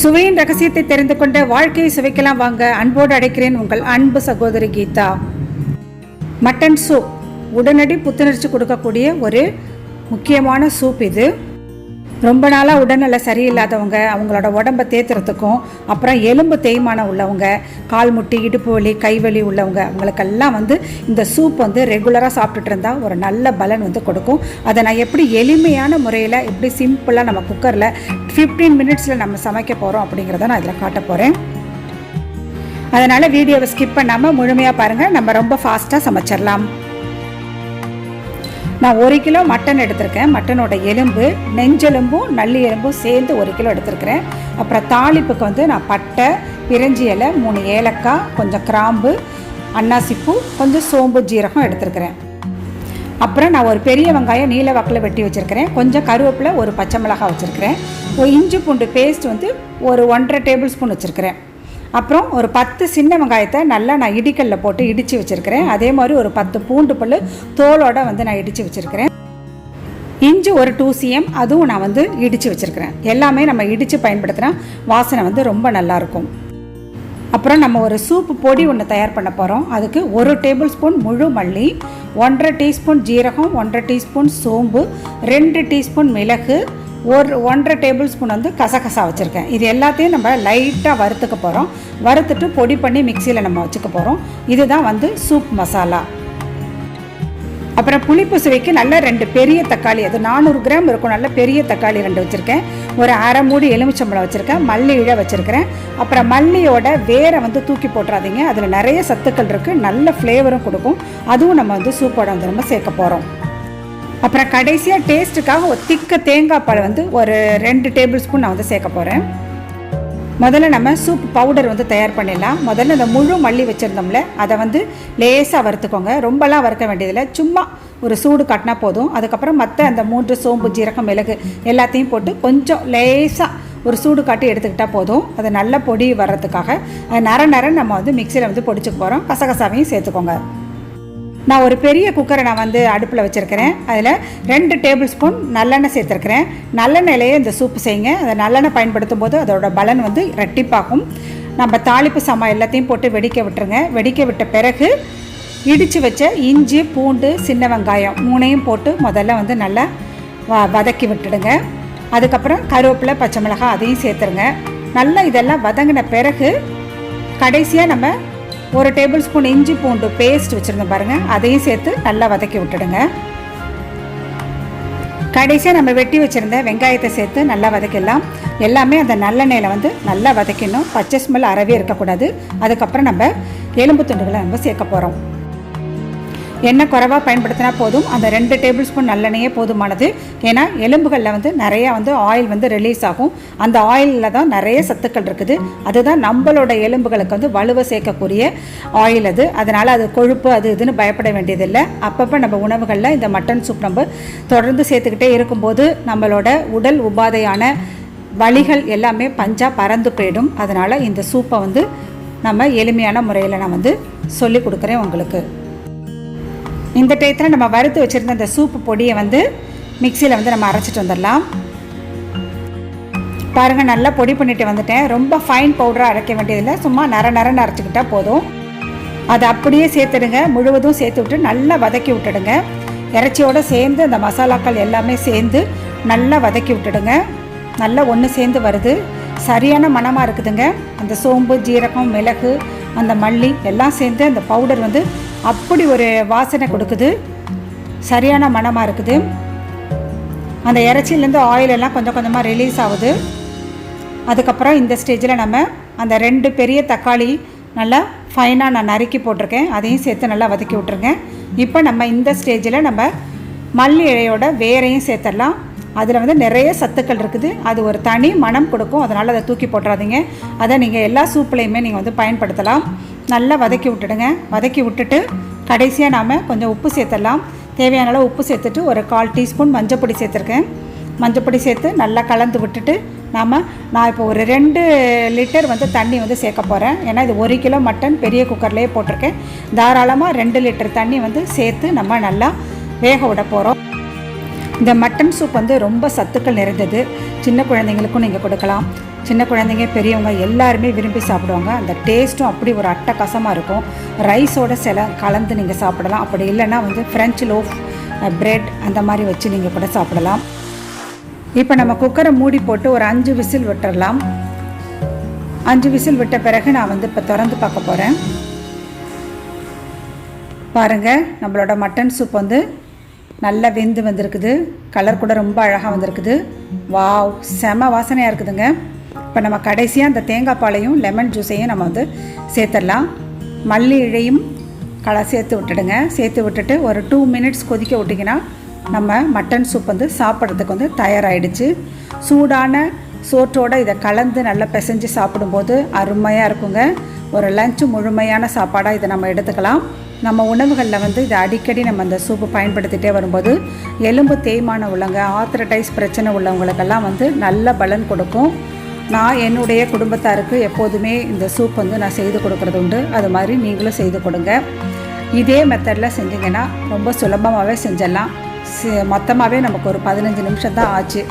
சுவையின் ரகசியத்தை தெரிந்து கொண்ட வாழ்க்கையை சுவைக்கலாம் வாங்க. அன்போடு அழைக்கிறேன் உங்கள் அன்பு சகோதரி கீதா. மட்டன் சூப் உடனடி புத்துணர்ச்சி கொடுக்கக்கூடிய ஒரு முக்கியமான சூப் இது. ரொம்ப நாளாக உடல்நல சரியில்லாதவங்க, அவங்களோட உடம்பை தேத்துறதுக்கும், அப்புறம் எலும்பு தேய்மானம் உள்ளவங்க, கால் முட்டி இடுப்பு வலி கைவலி உள்ளவங்க, அவங்களுக்கெல்லாம் இந்த சூப் ரெகுலராக சாப்பிட்டுட்டு இருந்தால் ஒரு நல்ல பலன் கொடுக்கும். அதை நான் எப்படி எளிமையான முறையில் எப்படி சிம்பிளாக நம்ம குக்கரில் 15 மினிட்ஸில் நம்ம சமைக்க போகிறோம் அப்படிங்கிறத நான் இதில் காட்ட போகிறேன். அதனால் வீடியோவை ஸ்கிப் பண்ணாமல் முழுமையாக பாருங்கள். நம்ம ரொம்ப ஃபாஸ்ட்டாக சமைச்சிடலாம். நான் 1 கிலோ மட்டன் எடுத்திருக்கேன். மட்டனோட எலும்பு, நெஞ்செலும்பும் நல்லி எலும்பும் சேர்ந்து 1 கிலோ எடுத்திருக்கிறேன். அப்புறம் தாளிப்புக்கு நான் பட்டை, பிரிஞ்சி இலை, 3 ஏலக்காய், கொஞ்சம் கிராம்பு, அன்னாசிப்பூ, கொஞ்சம் சோம்பு, ஜீரகம் எடுத்திருக்கிறேன். அப்புறம் நான் ஒரு பெரிய வெங்காயம் நீல வாக்கில் வெட்டி வச்சுருக்கிறேன். கொஞ்சம் கருவேப்பிலை, ஒரு பச்சை மிளகாய் வச்சுருக்கிறேன். ஒரு இஞ்சி பூண்டு பேஸ்ட் ஒரு 1.5 டேபிள் ஸ்பூன் வச்சுருக்கிறேன். அப்புறம் ஒரு 10 சின்ன வெங்காயத்தை நல்லா நான் இடிக்கல்ல போட்டு இடித்து வச்சுருக்கிறேன். அதே மாதிரி ஒரு 10 பூண்டு பல் தோலோடு நான் இடித்து வச்சுருக்கிறேன். இஞ்சி ஒரு 2 cm அதுவும் நான் இடித்து வச்சுருக்கிறேன். எல்லாமே நம்ம இடித்து பயன்படுத்தினா வாசனை ரொம்ப நல்லாயிருக்கும். அப்புறம் நம்ம ஒரு சூப்பு பொடி ஒன்று தயார் பண்ண போகிறோம். அதுக்கு 1 டேபிள் ஸ்பூன் முழு மல்லி, 1.5 டீஸ்பூன் ஜீரகம், 1.5 டீஸ்பூன் சோம்பு, 2 டீஸ்பூன் மிளகு, ஒரு 1.5 டேபிள் ஸ்பூன் கசகசா வச்சுருக்கேன். இது எல்லாத்தையும் நம்ம லைட்டாக வறுத்துக்க போகிறோம். வறுத்துட்டு பொடி பண்ணி மிக்சியில் நம்ம வச்சுக்க போகிறோம். இதுதான் சூப் மசாலா. அப்புறம் புளிப்பு சுவைக்கு நல்ல 2 பெரிய தக்காளி, அது 400 கிராம் இருக்கும், நல்ல பெரிய தக்காளி 2 வச்சுருக்கேன். ஒரு அரை மூடி எலுமிச்சம்பழம் வச்சுருக்கேன். மல்லி இழை வச்சுருக்கிறேன். அப்புறம் மல்லியோட வேரை தூக்கி போட்டுறாதீங்க, அதில் நிறைய சத்துக்கள் இருக்குது, நல்ல ஃப்ளேவரும் கொடுக்கும். அதுவும் நம்ம சூப்போட நம்ம சேர்க்க போகிறோம். அப்புறம் கடைசியாக டேஸ்ட்டுக்காக ஒரு திக்க தேங்காய் பால் ஒரு 2 டேபிள் ஸ்பூன் நான் சேர்க்க போகிறேன். முதல்ல நம்ம சூப் பவுடர் தயார் பண்ணிடலாம். முதல்ல இந்த முழு மல்லி வச்சுருந்தோம்ல, அதை லேசாக வறுத்துக்கோங்க. ரொம்பலாம் வறுக்க வேண்டியதில்லை, சும்மா ஒரு சூடு காட்டினா போதும். அதுக்கப்புறம் மற்ற அந்த 3 சோம்பு, ஜீரகம், மிளகு எல்லாத்தையும் போட்டு கொஞ்சம் லேசாக ஒரு சூடு காட்டி எடுத்துக்கிட்டால் போதும். அது நல்ல பொடி வர்றதுக்காக அது நர நம்ம மிக்சியில் பொடிச்சுக்க போகிறோம். கசகசாவையும் சேர்த்துக்கோங்க. நான் ஒரு பெரிய குக்கரை நான் அடுப்பில் வச்சுருக்கிறேன். அதில் 2 டேபிள் ஸ்பூன் நல்லெண்ணெய் சேர்த்துருக்கிறேன். நல்லெண்ணெயிலேயே இந்த சூப்பு செய்யுங்க. அந்த நல்லெண்ணெய் பயன்படுத்தும் போது அதோட பலன் ரெட்டிப்பாகும். நம்ம தாளிப்பு சாமான் எல்லாத்தையும் போட்டு வெடிக்க விட்டுருங்க. வெடிக்க விட்ட பிறகு இடித்து வச்ச இஞ்சி, பூண்டு, சின்ன வெங்காயம் 3ஐயும் போட்டு முதல்ல நல்லா வதக்கி விட்டுடுங்க. அதுக்கப்புறம் கருவேப்பிலை, பச்சை மிளகாய் அதையும் சேர்த்துருங்க. நல்லா இதெல்லாம் வதங்கின பிறகு கடைசியாக நம்ம 1 டேபிள் ஸ்பூன் இஞ்சி பூண்டு பேஸ்ட் வச்சுருந்தோம் பாருங்கள், அதையும் சேர்த்து நல்லா வதக்கி விட்டுடுங்க. கடைசியாக நம்ம வெட்டி வச்சுருந்த வெங்காயத்தை சேர்த்து நல்லா வதக்கிடலாம். எல்லாமே அந்த நல்லெண்ணெயில் நல்லா வதக்கணும். பச்சை ஸ்மெல் அறவே இருக்கக்கூடாது. அதுக்கப்புறம் நம்ம எலும்பு துண்டுகளை நம்ம சேர்க்க போகிறோம். எண்ணெய் குறைவாக பயன்படுத்தினா போதும். அந்த 2 டேபிள் ஸ்பூன் நல்லெண்ணெயே போதுமானது. ஏன்னா எலும்புகளில் நிறையா ஆயில் ரிலீஸ் ஆகும். அந்த ஆயிலில் தான் நிறைய சத்துக்கள் இருக்குது. அதுதான் நம்மளோட எலும்புகளுக்கு வலுவை சேர்க்கக்கூடிய ஆயில் அது. அதனால் அது கொழுப்பு அது இதுன்னு பயப்பட வேண்டியதில்லை. அப்பப்போ நம்ம உணவுகளில் இந்த மட்டன் சூப் நம்ம தொடர்ந்து சேர்த்துக்கிட்டே இருக்கும்போது நம்மளோட உடல் உபாதையான வலிகள் எல்லாமே பஞ்சா பறந்து போயிடும். அதனால் இந்த சூப்பை நம்ம எளிமையான முறையில் நான் சொல்லி கொடுக்குறேன் உங்களுக்கு. இந்த டயத்தில் நம்ம வறுத்து வச்சுருந்த இந்த சூப்பு பொடியை மிக்சியில் நம்ம அரைச்சிட்டு வந்துடலாம். பாருங்கள், நல்லா பொடி பண்ணிட்டு வந்துட்டேன். ரொம்ப ஃபைன் பவுடராக அரைக்க வேண்டியதில்லை, சும்மா நரன்னு அரைச்சிக்கிட்டால் போதும். அதை அப்படியே சேர்த்துடுங்க. முழுவதும் சேர்த்து விட்டு நல்லா வதக்கி விட்டுடுங்க. இறைச்சியோடு சேர்ந்து அந்த மசாலாக்கள் எல்லாமே சேர்ந்து நல்லா வதக்கி விட்டுடுங்க. நல்லா ஒன்று சேர்ந்து வருது, சரியான மணமாக இருக்குதுங்க. அந்த சோம்பு, ஜீரகம், மிளகு, அந்த மல்லி எல்லாம் சேர்ந்து அந்த பவுடர் அப்படி ஒரு வாசனை கொடுக்குது, சரியான மணமாக இருக்குது. அந்த இறைச்சியிலேருந்து ஆயில் எல்லாம் கொஞ்சம் கொஞ்சமாக ரிலீஸ் ஆகுது. அதுக்கப்புறம் இந்த ஸ்டேஜில் நம்ம அந்த 2 பெரிய தக்காளி நல்லா ஃபைனாக நான் நறுக்கி போட்டிருக்கேன், அதையும் சேர்த்து நல்லா வதக்கி விட்ருங்க. இப்போ நம்ம இந்த ஸ்டேஜில் நம்ம மல்லி இலையோட வேரையும் சேர்த்துடலாம். அதில் நிறைய சத்துக்கள் இருக்குது. அது ஒரு தனி மனம் கொடுக்கும். அதனால் அதை தூக்கி போட்டுறாதீங்க. அதை நீங்கள் எல்லா சூப்புலையுமே நீங்கள் பயன்படுத்தலாம். நல்லா வதக்கி விட்டுடுங்க. வதக்கி விட்டுட்டு கடைசியாக நாம் கொஞ்சம் உப்பு சேர்த்துடலாம். தேவையான அளவு உப்பு சேர்த்துட்டு ஒரு 1/4 டீஸ்பூன் மஞ்சப்பொடி சேர்த்துருக்கேன். மஞ்சப்பொடி சேர்த்து நல்லா கலந்து விட்டுட்டு நான் இப்போ ஒரு 2 லிட்டர் தண்ணி சேர்க்க போகிறேன். ஏன்னா இது 1 கிலோ மட்டன் பெரிய குக்கர்லேயே போட்டிருக்கேன். தாராளமாக 2 லிட்டர் தண்ணி சேர்த்து நம்ம நல்லா வேக விட போகிறோம். இந்த மட்டன் சூப் வந்து ரொம்ப சத்துக்கள் நிறைந்தது. சின்ன குழந்தைங்களுக்கும் நீங்கள் கொடுக்கலாம். சின்ன குழந்தைங்க பெரியவங்க எல்லாருமே விரும்பி சாப்பிடுவாங்க. அந்த டேஸ்ட்டும் அப்படி ஒரு அட்டகாசமாக இருக்கும். ரைஸோட கலந்து நீங்கள் சாப்பிடலாம். அப்படி இல்லைன்னா வந்து ஃப்ரெஞ்ச் லோஃப் பிரெட் அந்த மாதிரி வச்சு நீங்கள் கூட சாப்பிடலாம். இப்போ நம்ம குக்கரை மூடி போட்டு ஒரு 5 விசில் விட்டுடலாம். 5 விசில் விட்ட பிறகு நான் வந்து இப்போ திறந்து பார்க்க போகிறேன். பாருங்கள், நம்மளோட மட்டன் சூப் வந்து நல்லா வெந்து வந்திருக்குது. கலர் கூட ரொம்ப அழகாக வந்திருக்குது. வாவ், செம வாசனையாக இருக்குதுங்க. இப்போ நம்ம கடைசியாக அந்த தேங்காய் பாலையும் லெமன் ஜூஸையும் நம்ம வந்து சேர்த்துடலாம். மல்லி இழையும் சேர்த்து விட்டுடுங்க. சேர்த்து விட்டுட்டு ஒரு 2 மினிட்ஸ் கொதிக்க விட்டிங்கன்னா நம்ம மட்டன் சூப் வந்து சாப்பிட்றதுக்கு வந்து தயாராகிடுச்சு. சூடான சோற்றோடு இதை கலந்து நல்லா பிசைஞ்சு சாப்பிடும்போது அருமையாக இருக்குங்க. ஒரு லஞ்சு முழுமையான சாப்பாடாக இதை நம்ம எடுத்துக்கலாம். நம்ம உணவுகளில் வந்து இதை அடிக்கடி நம்ம அந்த சூப்பு பயன்படுத்திகிட்டே வரும்போது எலும்பு தேய்மானம் உள்ளவங்க, ஆர்த்ரைட்டிஸ் பிரச்சனை உள்ளவங்களுக்கெல்லாம் வந்து நல்ல பலன் கொடுக்கும். நான் என்னுடைய குடும்பத்தாருக்கு எப்போதுமே இந்த சூப் வந்து நான் செய்து கொடுக்குறது உண்டு. அது மாதிரி நீங்களும் செய்து கொடுங்க. இதே மெத்தடில் செஞ்சிங்கன்னா ரொம்ப சுலபமாகவே செஞ்சிடலாம். மொத்தமாகவே நமக்கு ஒரு 15 நிமிஷம் தான் ஆச்சு.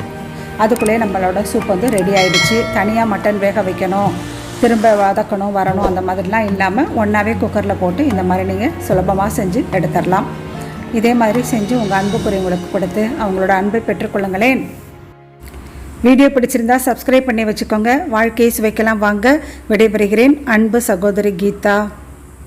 அதுக்குள்ளேயே நம்மளோட சூப் வந்து ரெடி ஆகிடுச்சு. தனியாக மட்டன் வேக வைக்கணும், திரும்ப வதக்கணும் வரணும் அந்த மாதிரிலாம் இல்லாமல் ஒன்றாவே குக்கரில் போட்டு இந்த மாதிரி நீங்கள் சுலபமாக செஞ்சு எடுத்துடலாம். இதே மாதிரி செஞ்சு உங்கள் அன்புக்குரியவங்களுக்கு கொடுத்து அவங்களோட அன்பை பெற்றுக்கொள்ளுங்களேன். வீடியோ பிடிச்சிருந்தா சப்ஸ்கிரைப் பண்ணி வச்சுக்கோங்க. வாழ்க்கையை சுவைக்கலாம் வாங்க. விடைபெறுகிறேன். அன்பு சகோதரி கீதா.